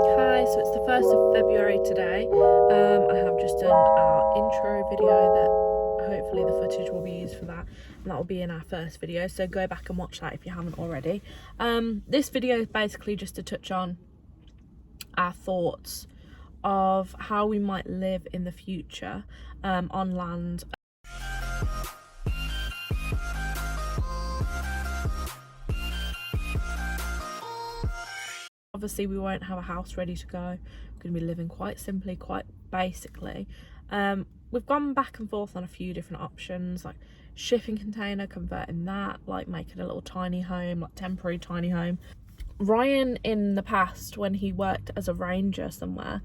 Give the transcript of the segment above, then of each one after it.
Hi, so it's the 1st of February today. I have just done our intro video that hopefully the footage will be used for that, and that will be in our first video, so go back and watch that if you haven't already. This video is basically just to touch on our thoughts of how we might live in the future on land. Obviously we won't have a house ready to go. We're going to be living quite simply, quite basically. We've gone back and forth on a few different options, like shipping container, converting that, like making a little tiny home, like temporary tiny home. Ryan in the past, when he worked as a ranger somewhere,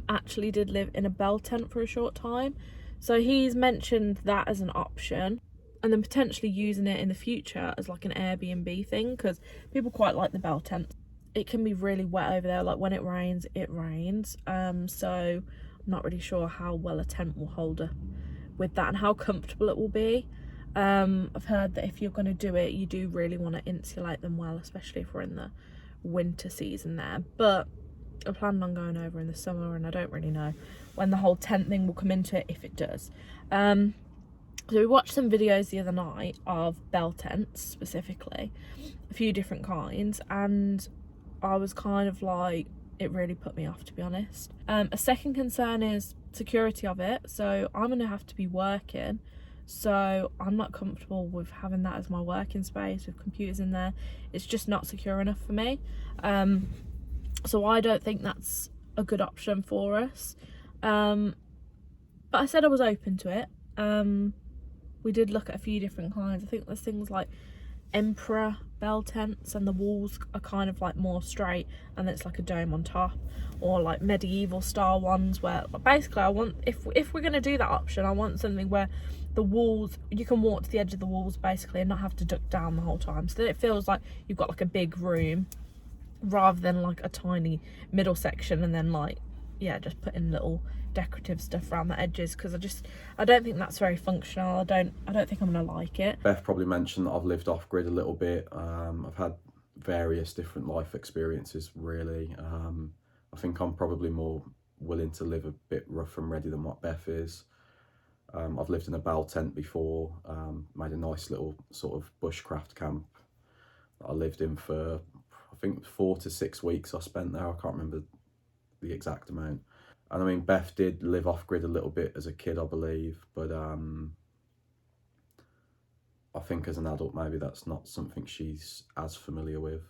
actually did live in a bell tent for a short time, so he's mentioned that as an option, and then potentially using it in the future as like an Airbnb thing, because people quite like the bell tent. It can be really wet over there, like when it rains, so I'm not really sure how well a tent will hold up with that and how comfortable it will be. I've heard that if you're going to do it, you do really want to insulate them well, especially if we're in the winter season there. But I plan on going over in the summer, and I don't really know when the whole tent thing will come into it, if it does. So we watched some videos the other night of bell tents specifically, a few different kinds, and I was kind of like, it really put me off, to be honest. A second concern is security of it. So I'm going to have to be working, so I'm not comfortable with having that as my working space with computers in there. It's just not secure enough for me. So I don't think that's a good option for us. But I said I was open to it. We did look at a few different kinds. I think there's things like emperor bell tents, and the walls are kind of like more straight and it's like a dome on top, or like medieval style ones where basically I want, if we're going to do that option, I want something where the walls, you can walk to the edge of the walls basically and not have to duck down the whole time, so that it feels like you've got like a big room rather than like a tiny middle section and then like, yeah, just putting little decorative stuff around the edges, because I don't think that's very functional. I don't think I'm gonna like it. Beth probably mentioned that I've lived off grid a little bit. I've had various different life experiences really. I think I'm probably more willing to live a bit rough and ready than what Beth is. I've lived in a bell tent before, made a nice little sort of bushcraft camp that I lived in for, I think 4 to 6 weeks I spent there. I can't remember the exact amount. And I mean, Beth did live off grid a little bit as a kid, I believe, but I think as an adult maybe that's not something she's as familiar with.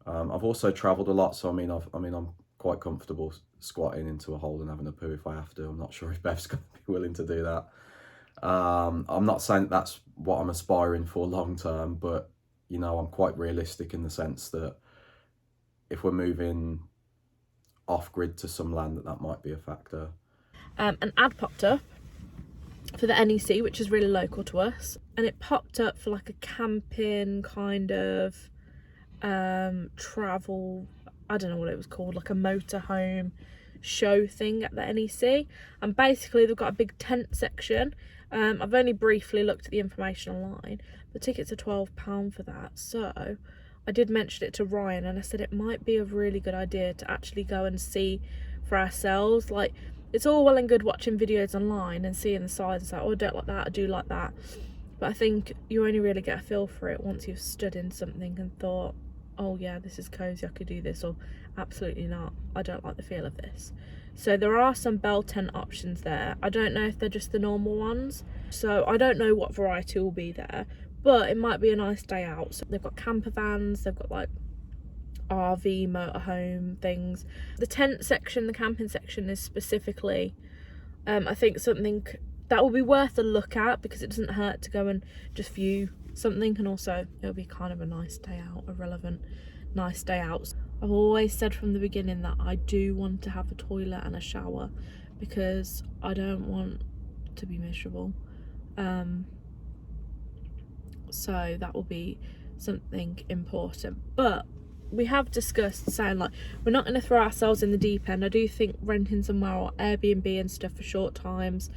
I've also travelled a lot, so I mean I'm quite comfortable squatting into a hole and having a poo if I have to. I'm not sure if Beth's going to be willing to do that. I'm not saying that that's what I'm aspiring for long term, but you know, I'm quite realistic in the sense that if we're moving off grid to some land, that might be a factor. An ad popped up for the NEC, which is really local to us, and it popped up for like a camping kind of travel, I don't know what it was called, like a motorhome show thing at the NEC, and basically they've got a big tent section. I've only briefly looked at the information online. The tickets are £12 for that, so I did mention it to Ryan, and I said it might be a really good idea to actually go and see for ourselves. Like, it's all well and good watching videos online and seeing the size and say, oh, I don't like that, I do like that, but I think you only really get a feel for it once you've stood in something and thought, oh yeah, this is cozy, I could do this, or absolutely not, I don't like the feel of this. So there are some bell tent options there. I don't know if they're just the normal ones, so I don't know what variety will be there, but it might be a nice day out. So they've got camper vans, they've got like RV motorhome things. The tent section, the camping section is specifically I think something that will be worth a look at, because it doesn't hurt to go and just view something, and also it'll be kind of a nice day out, a relevant nice day out. I've always said from the beginning that I do want to have a toilet and a shower, because I don't want to be miserable. So that will be something important. But we have discussed saying, like, we're not going to throw ourselves in the deep end. I do think renting somewhere or Airbnb and stuff for short times,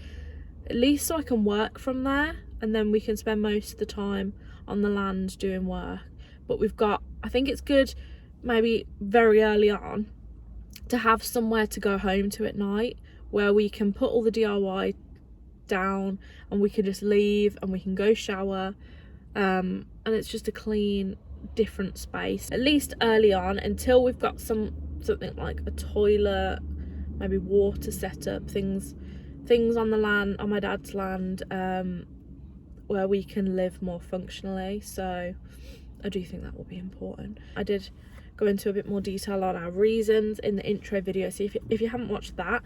at least so I can work from there, and then we can spend most of the time on the land doing work. But we've got, I think it's good maybe very early on to have somewhere to go home to at night, where we can put all the DIY down and we can just leave and we can go shower, and it's just a clean, different space, at least early on, until we've got something like a toilet, maybe water set up, things on the land, on my dad's land, where we can live more functionally. So I do think that will be important. I did go into a bit more detail on our reasons in the intro video, so if you haven't watched that,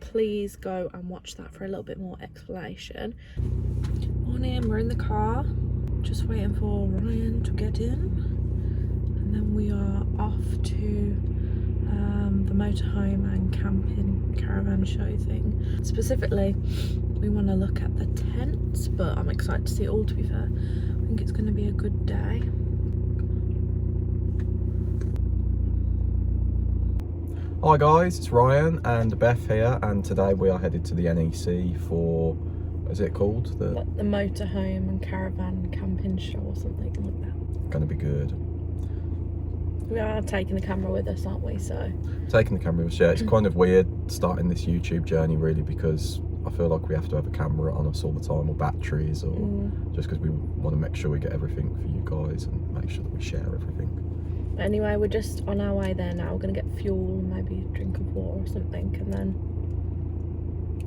please go and watch that for a little bit more explanation. Morning, we're in the car just waiting for Ryan to get in, and then we are off to the motorhome and camping caravan show thing. Specifically, we want to look at the tents, but I'm excited to see it all, to be fair. I think it's going to be a good day. Hi guys, it's Ryan and Beth here, and today we are headed to the NEC for, what is it called? The Motorhome and Caravan camping show or something like that. Gonna be good. We are taking the camera with us, aren't we? So taking the camera with us, yeah. It's kind of weird starting this YouTube journey, really, because I feel like we have to have a camera on us all the time, or batteries, or just because we want to make sure we get everything for you guys and make sure that we share everything. Anyway, we're just on our way there now. We're going to get fuel, maybe a drink of water or something, and then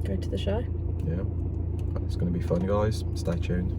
go to the show. Yeah, it's going to be fun, guys. Stay tuned.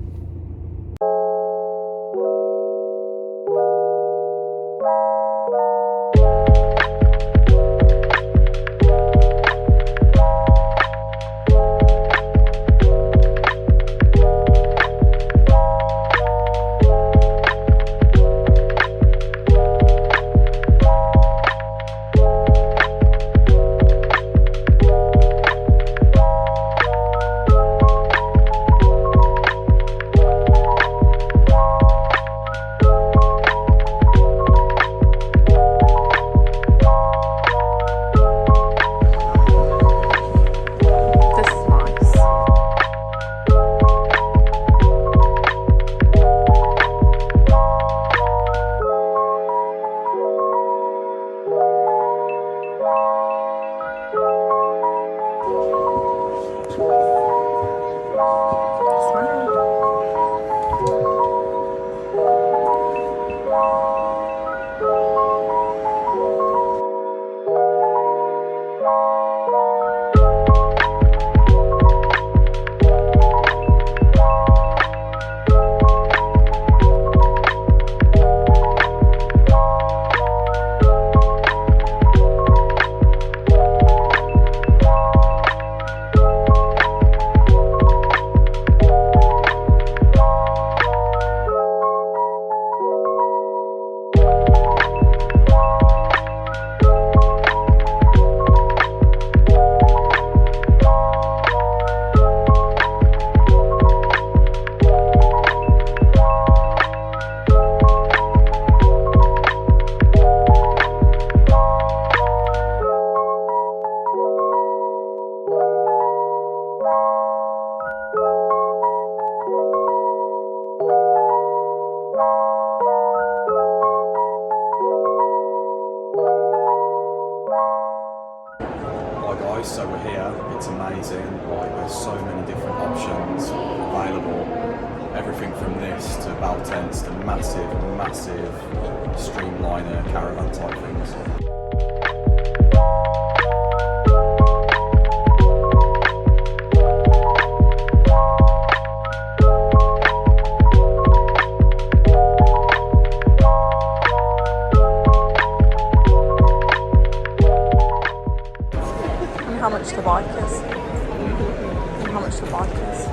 So we're here, it's amazing, like there's so many different options available, everything from this to bell tents to massive streamliner caravan type things. How much the bike is. And how much the bike is.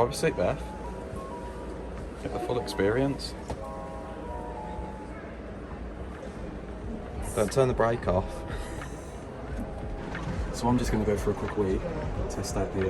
driver's seat, Beth. Get the full experience. Don't turn the brake off. So I'm just going to go for a quick wee, test out the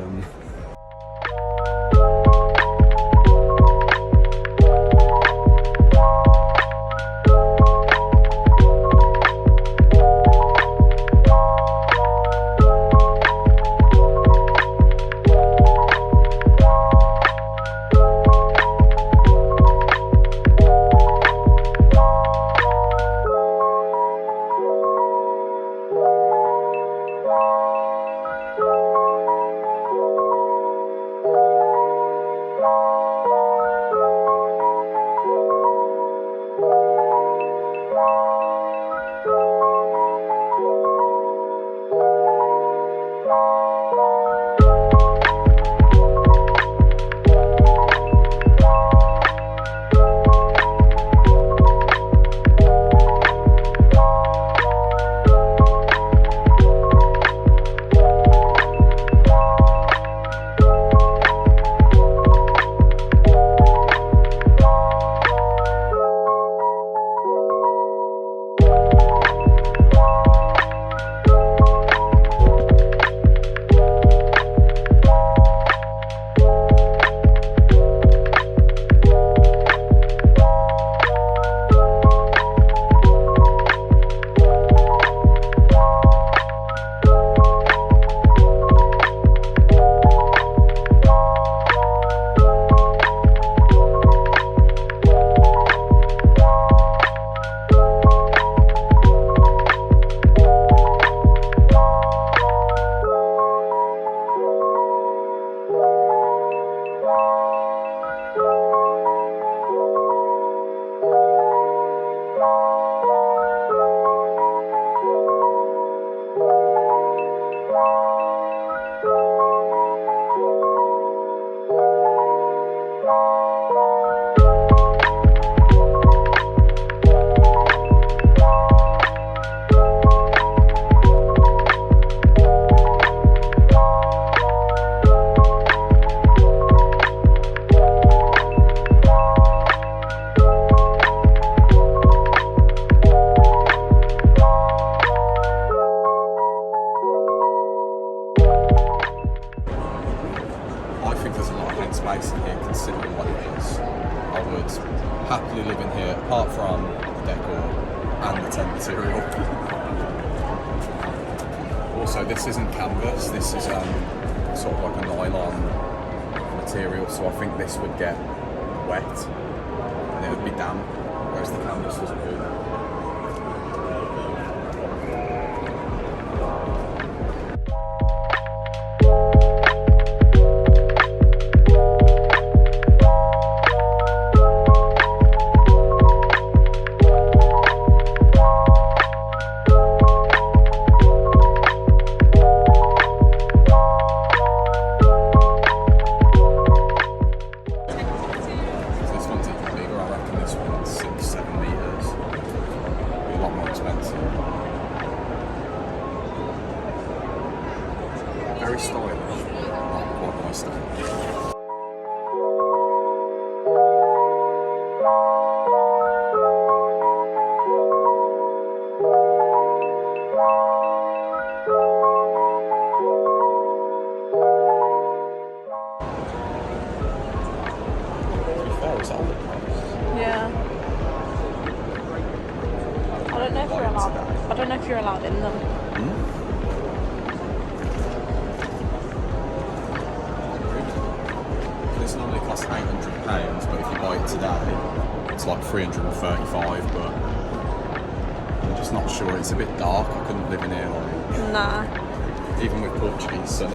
space in here considering what it is. I would happily live in here apart from the decor and the tent material. Also, this isn't canvas, this is sort of like a nylon material, so I think this would get wet and it would be damp, whereas the canvas doesn't do that. Very stylish, not quite my style. To be fair, it's older cars. Yeah. I don't know if you're allowed. I don't know if you're allowed in them. Hmm? This normally costs £800, but if you buy it today, it's like £335. But I'm just not sure. It's a bit dark. I couldn't live in here, like, Nah. even with Portuguese sun.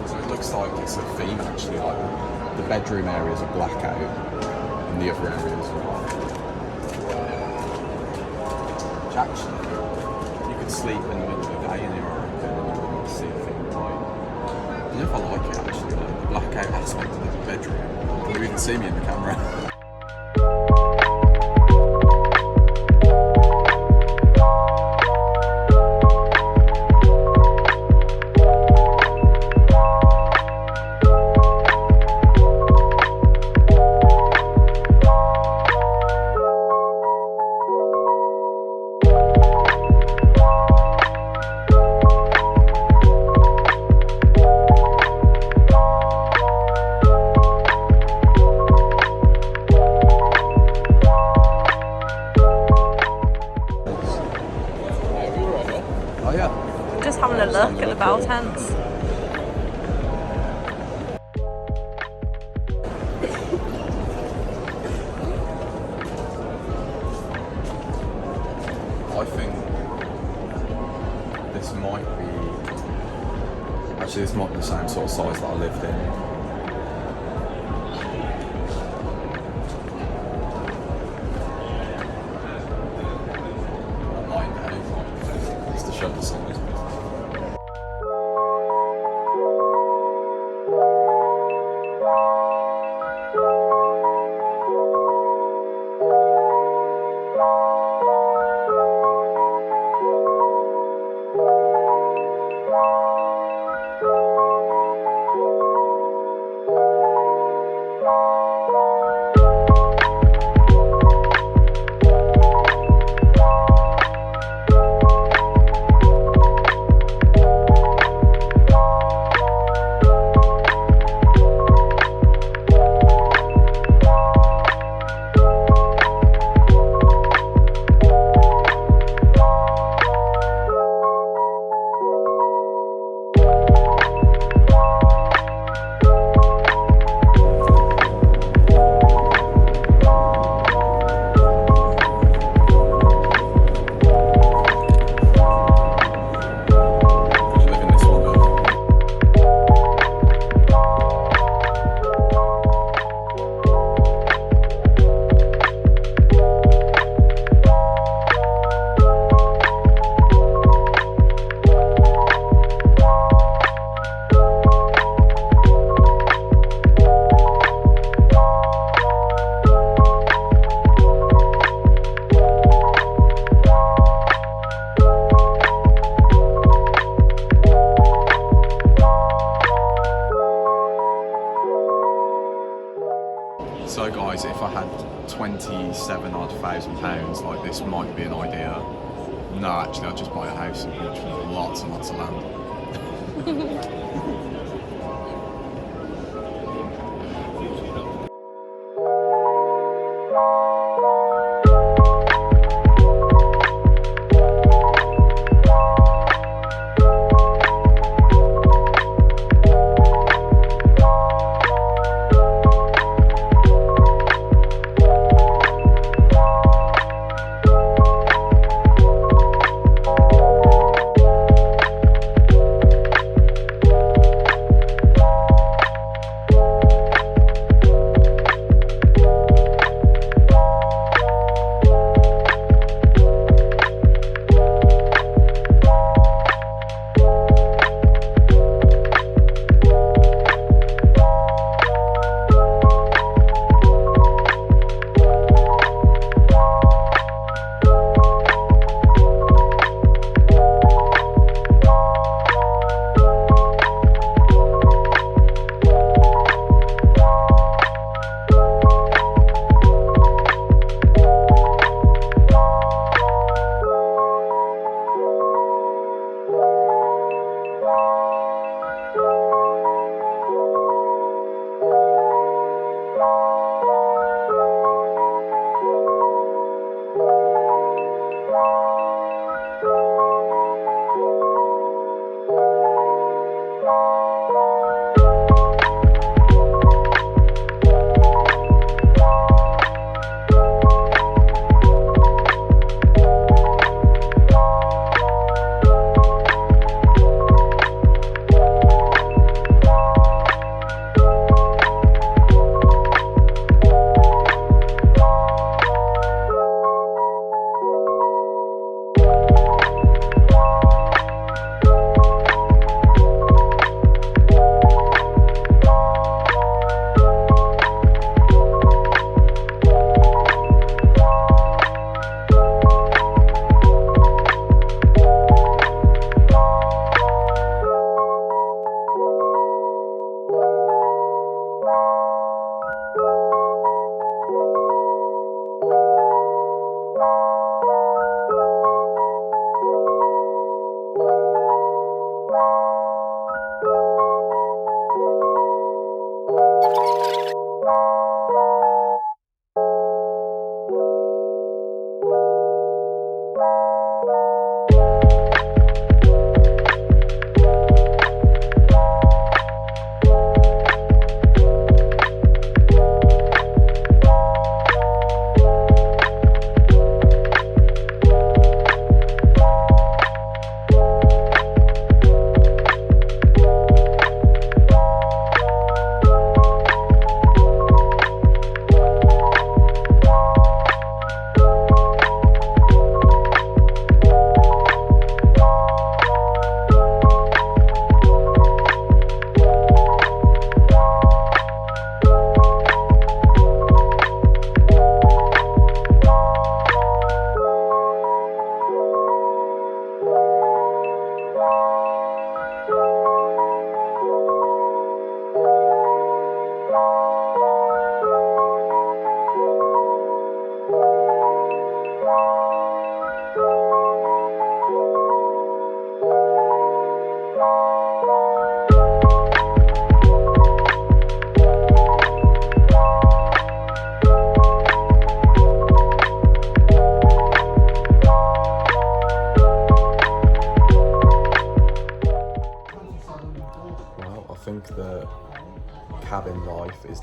So it looks like it's a theme actually. Like the bedroom areas are blackout, and the other areas are white. Which actually, you could sleep in the middle of the day in here, I reckon, and you wouldn't see a thing. Like, I don't know if I like it actually. Like the blackout aspect of the bedroom, you can see me in the camera. Just having a look at the bell tents. I think this might be, actually this might be the same sort of size that I lived in. Just to show the size. So guys, if I had £27,000, like this might be an idea. No, actually I'd just buy a house in Portugal with lots and lots of land.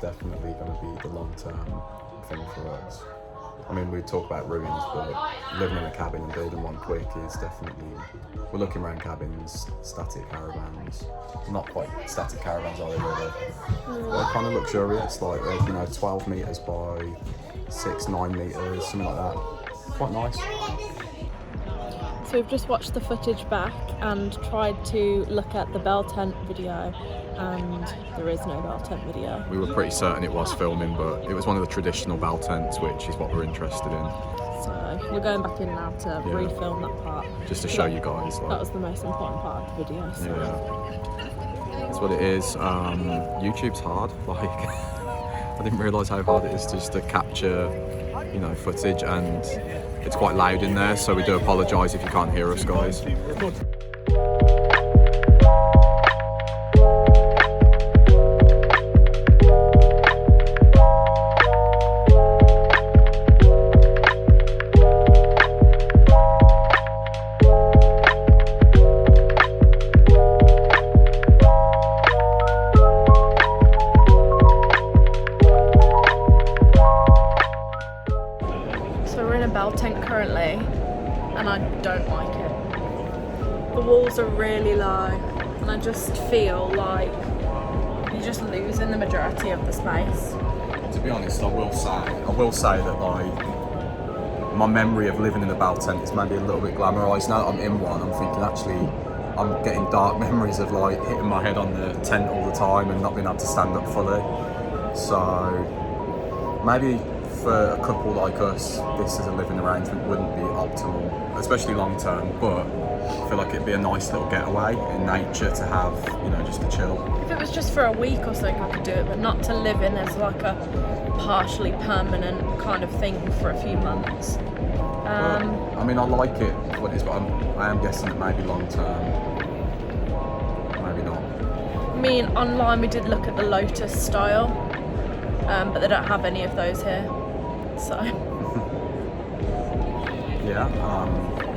definitely going to be the long-term thing for us. I mean, we talk about ruins, but living in a cabin and building one quick is definitely, we're looking around cabins, static caravans, not quite static caravans are they really? They're kind of luxurious, like, 12 metres by 6-9 metres, something like that. Quite nice. So we've just watched the footage back and tried to look at the bell tent video, and there is no bell tent video. We were pretty certain it was filming, but it was one of the traditional bell tents, which is what we're interested in. So we're going back in now to refilm that part. Just to show you guys. That was the most important part of the video. So. Yeah. That's what it is. YouTube's hard. Like, I didn't realise how hard it is just to capture, footage, and it's quite loud in there, so we do apologise if you can't hear us, guys. Bell tent currently, and I don't like it. The walls are really low, and I just feel like you're just losing the majority of the space. To be honest, I will say that, like, my memory of living in a bell tent is maybe a little bit glamorised. Now that I'm in one, I'm thinking actually I'm getting dark memories of like hitting my head on the tent all the time and not being able to stand up fully. So maybe for a couple like us, this as a living arrangement wouldn't be optimal, especially long term, but I feel like it'd be a nice little getaway in nature to have, just to chill. If it was just for a week or something, I could do it, but not to live in as like a partially permanent kind of thing for a few months. I mean, I like it what it is, but I am guessing that maybe long term, maybe not. I mean, online we did look at the Lotus style, but they don't have any of those here. So yeah,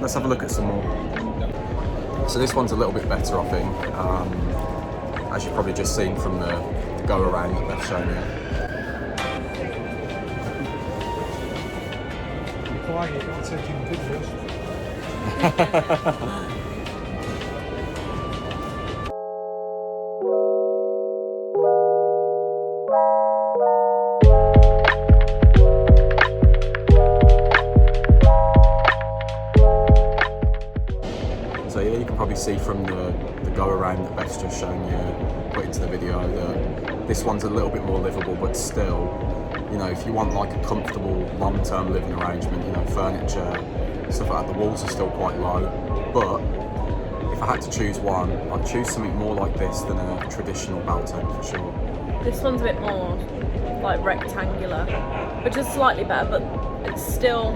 let's have a look at some more. So this one's a little bit better, I think, as you've probably just seen from the go around that they've shown you. Be quiet, you're not taking pictures. So yeah, you can probably see from the go around that Beth's just shown you, put into the video, that this one's a little bit more livable, but still, if you want like a comfortable long-term living arrangement, furniture, stuff like that, the walls are still quite low. But if I had to choose one, I'd choose something more like this than a traditional bell tent for sure. this one's a bit more like rectangular, which is slightly better, but it's still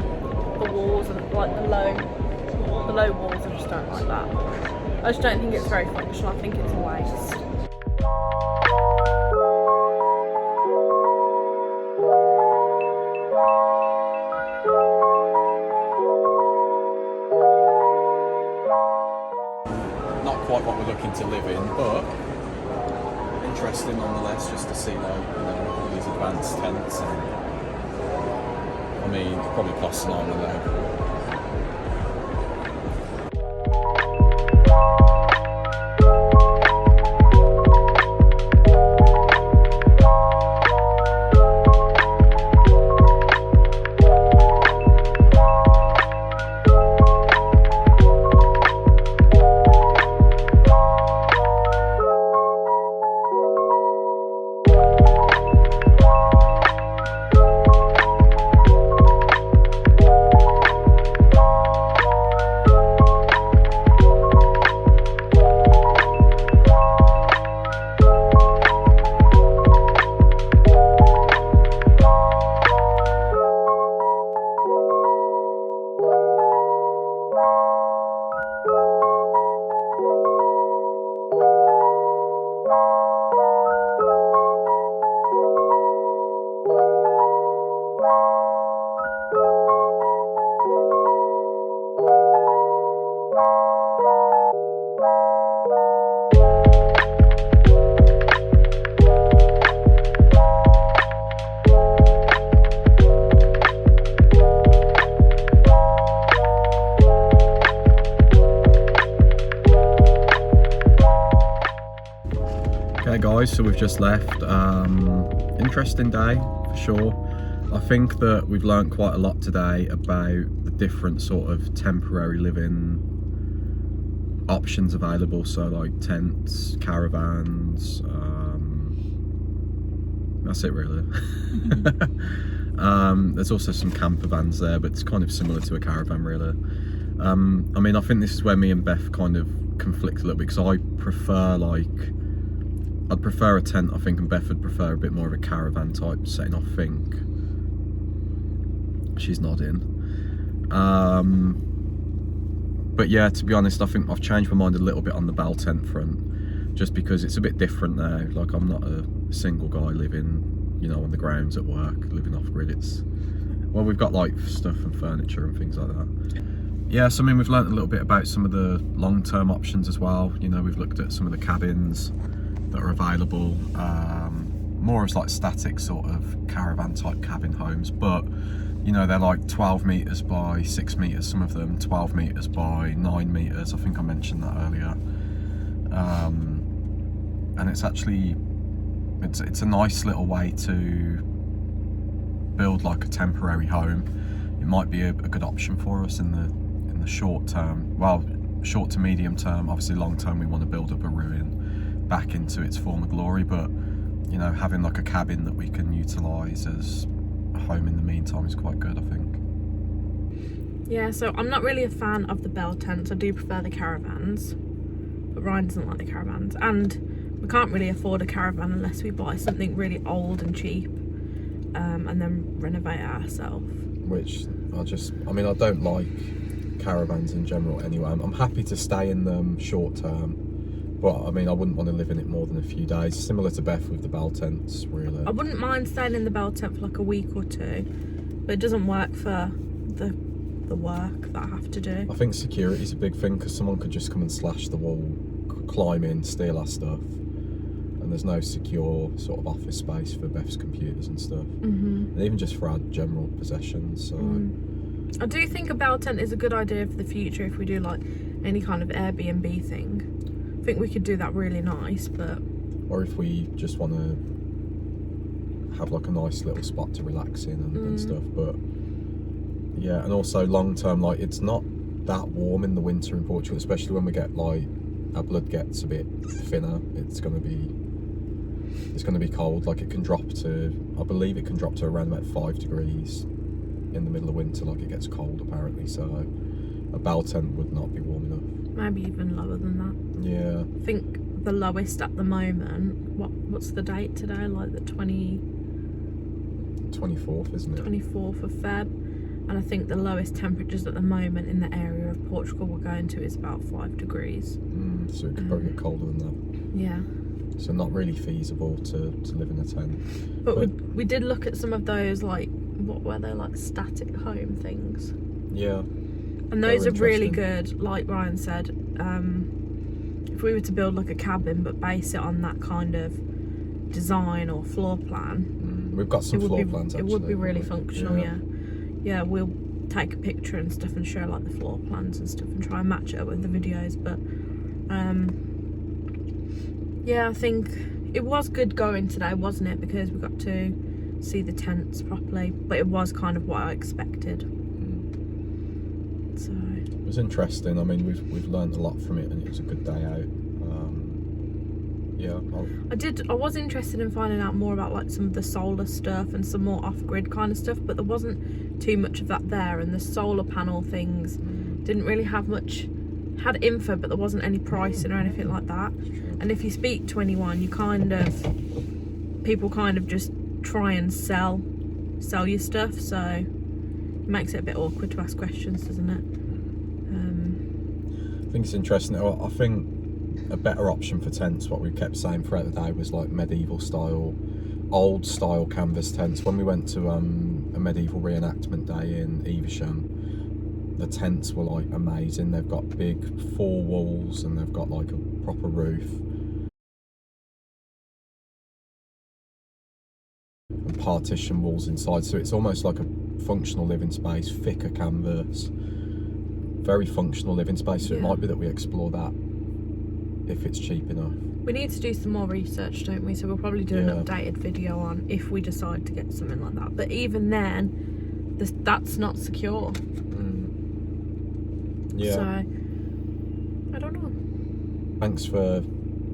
the walls and like the low walls. I just don't like that. I just don't think it's very functional. I think it's a waste. Not quite what we're looking to live in, but interesting nonetheless, just to see all these advanced tents. And I mean, it probably costs an arm and a leg. guys, so we've just left. Interesting day for sure. I think that we've learnt quite a lot today about the different sort of temporary living options available, so like tents, caravans, that's it really. There's also some camper vans there, but it's kind of similar to a caravan really. I mean, I think this is where me and Beth kind of conflict a little bit, because I'd prefer a tent, I think, and Beth would prefer a bit more of a caravan type setting, I think. She's nodding. But yeah, to be honest, I think I've changed my mind a little bit on the bell tent front, just because it's a bit different now. Like, I'm not a single guy living, you know, on the grounds at work, living off grid. It's, well, we've got like stuff and furniture and things like that. Yeah, so I mean, we've learnt a little bit about some of the long-term options as well. You know, we've looked at some of the cabins that are available, more as like static sort of caravan type cabin homes, but you know, they're like 12 metres by 6 metres, some of them 12 metres by 9 metres. I think I mentioned that earlier. And it's actually, it's a nice little way to build like a temporary home. It might be a good option for us in the short term. Well, short to medium term. Obviously long term we want to build up a ruin back into its former glory, but you know, having like a cabin that we can utilise as home in the meantime is quite good, I think. Yeah, so I'm not really a fan of the bell tents. I do prefer the caravans, but Ryan doesn't like the caravans, and we can't really afford a caravan unless we buy something really old and cheap, and then renovate it ourselves. Which I mean, I don't like caravans in general anyway. I'm happy to stay in them short term, but I mean, I wouldn't want to live in it more than a few days, similar to Beth with the bell tents, really. I wouldn't mind staying in the bell tent for like a week or two, but it doesn't work for the work that I have to do. I think security is a big thing, because someone could just come and slash the wall, climb in, steal our stuff, and there's no secure sort of office space for Beth's computers and stuff, and even just for our general possessions. So I do think a bell tent is a good idea for the future if we do like any kind of Airbnb thing. I think we could do that really nice, but... Or if we just want to have like a nice little spot to relax in and stuff, but yeah, and also long term, like, it's not that warm in the winter in Portugal, especially when we get like, our blood gets a bit thinner. It's gonna be cold. Like, it can drop to, I believe it can drop to around about 5 degrees in the middle of winter. Like, it gets cold apparently, so a bell tent would not be warm enough. Maybe even lower than that. Yeah. I think the lowest at the moment, what's the date today? Like the 24th, isn't it? 24th of Feb. And I think the lowest temperatures at the moment in the area of Portugal we're going to is about 5 degrees. So it could probably get colder than that. Yeah. So not really feasible to live in a tent. But we did look at some of those, like, what were they, like static home things. Yeah. And those are really good, like Ryan said. If we were to build like a cabin but base it on that kind of design or floor plan, we've got some floor plans actually. It would be really functional, yeah. We'll take a picture and stuff and show like the floor plans and stuff and try and match it up with the videos, but yeah, I think it was good going today, wasn't it, because we got to see the tents properly, but it was kind of what I expected. So it was interesting. I mean, we've learned a lot from it, and it was a good day out. Yeah, I was interested in finding out more about like some of the solar stuff and some more off-grid kind of stuff, but there wasn't too much of that there, and the solar panel things didn't really have much. Had info, but there wasn't any pricing or anything like that. And if you speak to anyone, people kind of just try and sell your stuff, so it makes it a bit awkward to ask questions, doesn't it? I think it's interesting. I think a better option for tents, what we kept saying throughout the day, was like medieval style, old style canvas tents. When we went to a medieval reenactment day in Evesham, the tents were like amazing. They've got big 4 walls and they've got like a proper roof and partition walls inside, so it's almost like a functional living space, thicker canvas, very functional living space. So it might be that we explore that if it's cheap enough. We need to do some more research, don't we? So we'll probably do an Yeah. updated video on if we decide to get something like that. But even then, that's not secure. Yeah. So I don't know. Thanks for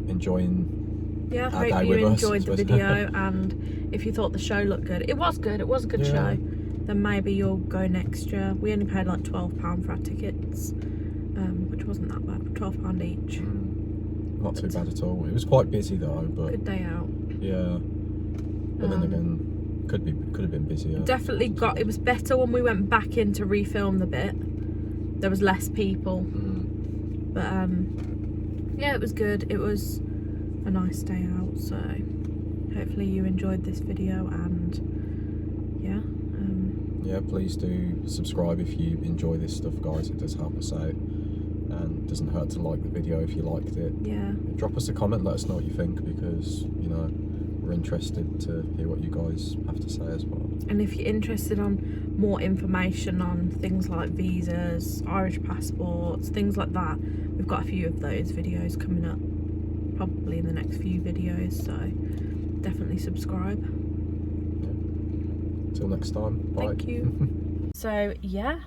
enjoying. Yeah, Our I day hope you with us, enjoyed I the suppose. video, and if you thought the show looked good, it was good. It was a good Yeah. show. Then maybe you'll go next year. We only paid like £12 for our tickets, which wasn't that bad. £12 each. Not too bad at all. It was quite busy though, but Good day out. yeah. But then again, could have been busier. Definitely got. It was better when we went back in to refilm the bit. There was less people, but yeah, it was good. It was a nice day out. So hopefully you enjoyed this video, and yeah. Yeah, please do subscribe if you enjoy this stuff, guys. It does help us out, and it doesn't hurt to like the video if you liked it. Yeah. Drop us a comment, let us know what you think, because you know we're interested to hear what you guys have to say as well. And if you're interested on more information on things like visas, Irish passports, things like that, we've got a few of those videos coming up probably in the next few videos, so definitely subscribe. Till next time, bye. Thank you. So yeah,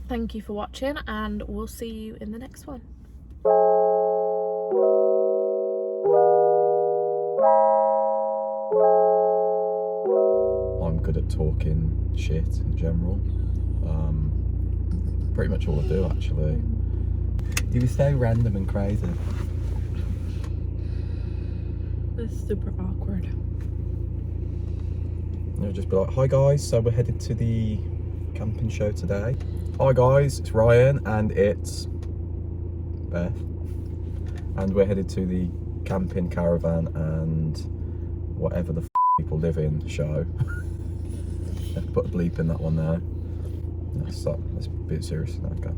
thank you for watching, and we'll see you in the next one. I'm good at talking shit in general. Pretty much all I do, actually. You were so random and crazy. It's super awkward. You'll just be like, hi guys, so we're headed to the camping show today. Hi guys, it's Ryan and it's Beth. And we're headed to the camping, caravan and whatever the people live in show. Put a bleep in that one there. Let's be serious now, okay.